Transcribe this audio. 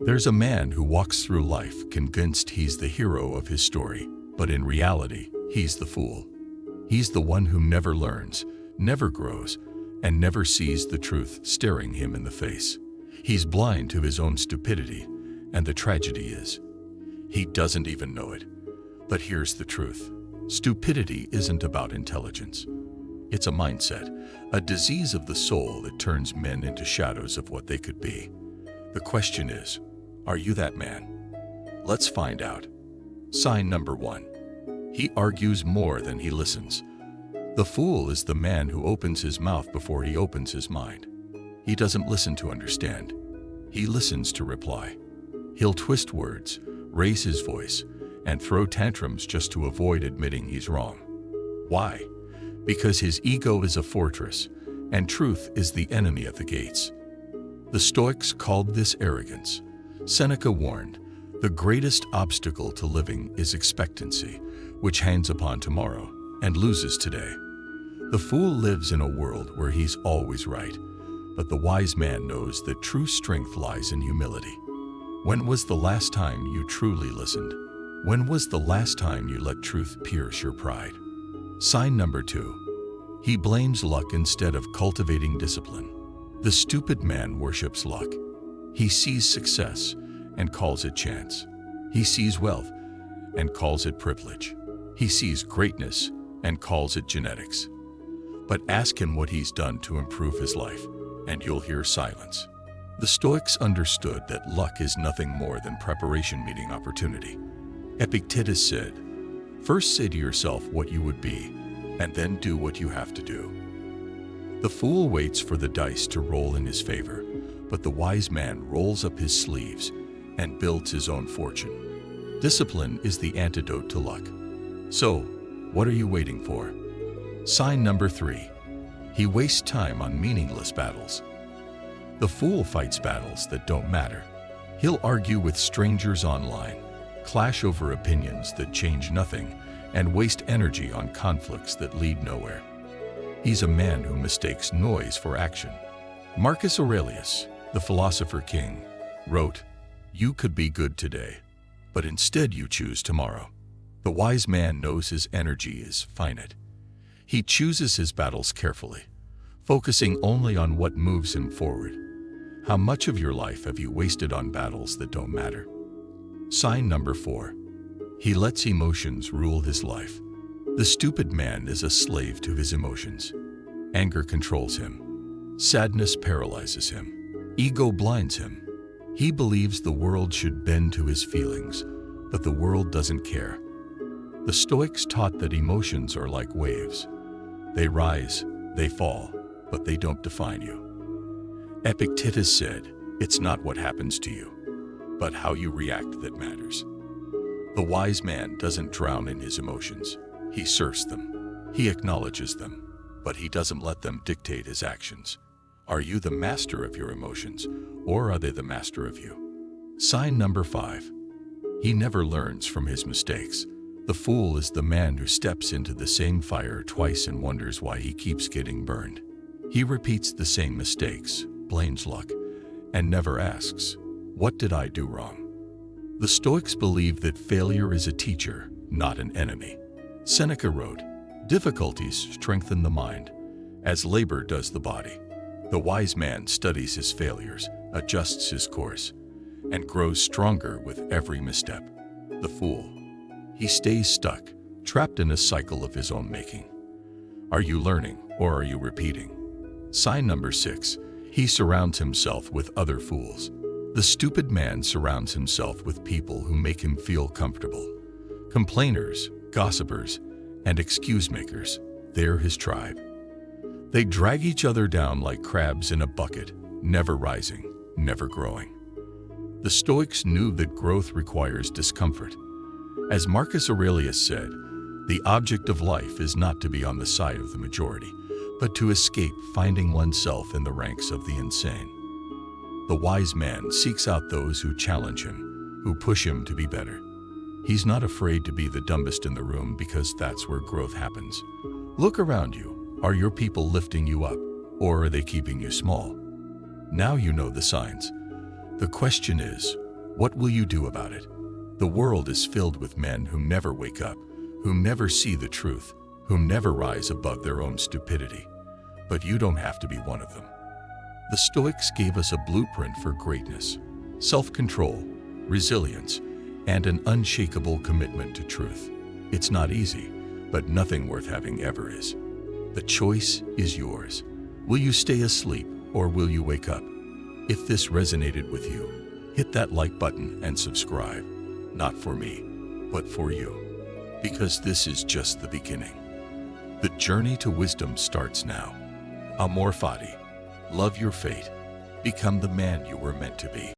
There's a man who walks through life convinced he's the hero of his story, but in reality, he's the fool. He's the one who never learns, never grows, and never sees the truth staring him in the face. He's blind to his own stupidity, and the tragedy is, he doesn't even know it. But here's the truth. Stupidity isn't about intelligence. It's a mindset, a disease of the soul that turns men into shadows of what they could be. The question is, are you that man? Let's find out. Sign number 1. He argues more than he listens. The fool is the man who opens his mouth before he opens his mind. He doesn't listen to understand. He listens to reply. He'll twist words, raise his voice, and throw tantrums just to avoid admitting he's wrong. Why? Because his ego is a fortress, and truth is the enemy at the gates. The Stoics called this arrogance. Seneca warned, the greatest obstacle to living is expectancy, which hangs upon tomorrow and loses today. The fool lives in a world where he's always right, but the wise man knows that true strength lies in humility. When was the last time you truly listened? When was the last time you let truth pierce your pride? Sign number 2. He blames luck instead of cultivating discipline. The stupid man worships luck. He sees success and calls it chance. He sees wealth and calls it privilege. He sees greatness and calls it genetics. But ask him what he's done to improve his life, and you'll hear silence. The Stoics understood that luck is nothing more than preparation meeting opportunity. Epictetus said, "First say to yourself what you would be, and then do what you have to do." The fool waits for the dice to roll in his favor, but the wise man rolls up his sleeves and builds his own fortune. Discipline is the antidote to luck. So, what are you waiting for? Sign number 3. He wastes time on meaningless battles. The fool fights battles that don't matter. He'll argue with strangers online, clash over opinions that change nothing, and waste energy on conflicts that lead nowhere. He's a man who mistakes noise for action. Marcus Aurelius, the philosopher king, wrote, "You could be good today, but instead you choose tomorrow." The wise man knows his energy is finite. He chooses his battles carefully, focusing only on what moves him forward. How much of your life have you wasted on battles that don't matter? Sign number 4. He lets emotions rule his life. The stupid man is a slave to his emotions. Anger controls him. Sadness paralyzes him. Ego blinds him. He believes the world should bend to his feelings, but the world doesn't care. The Stoics taught that emotions are like waves. They rise, they fall, but they don't define you. Epictetus said, "It's not what happens to you, but how you react that matters." The wise man doesn't drown in his emotions. He surfs them. He acknowledges them, but he doesn't let them dictate his actions. Are you the master of your emotions, or are they the master of you? Sign number 5. He never learns from his mistakes. The fool is the man who steps into the same fire twice and wonders why he keeps getting burned. He repeats the same mistakes, blames luck, and never asks, "What did I do wrong?" The Stoics believe that failure is a teacher, not an enemy. Seneca wrote, "Difficulties strengthen the mind, as labor does the body." The wise man studies his failures, adjusts his course, and grows stronger with every misstep. The fool, he stays stuck, trapped in a cycle of his own making. Are you learning, or are you repeating? Sign number 6. He surrounds himself with other fools. The stupid man surrounds himself with people who make him feel comfortable. Complainers, gossipers, and excuse makers, they're his tribe. They drag each other down like crabs in a bucket, never rising, never growing. The Stoics knew that growth requires discomfort. As Marcus Aurelius said, the object of life is not to be on the side of the majority, but to escape finding oneself in the ranks of the insane. The wise man seeks out those who challenge him, who push him to be better. He's not afraid to be the dumbest in the room because that's where growth happens. Look around you. Are your people lifting you up, or are they keeping you small? Now you know the signs. The question is, What will you do about it? The world is filled with men who never wake up, who never see the truth, who never rise above their own stupidity. But you don't have to be one of them. The Stoics gave us a blueprint for greatness: self-control, resilience, and an unshakable commitment to truth. It's not easy, but nothing worth having ever is. The choice is yours. Will you stay asleep or will you wake up? If this resonated with you, hit that like button and subscribe. Not for me, but for you. Because this is just the beginning. The journey to wisdom starts now. Amor fati. Love your fate. Become the man you were meant to be.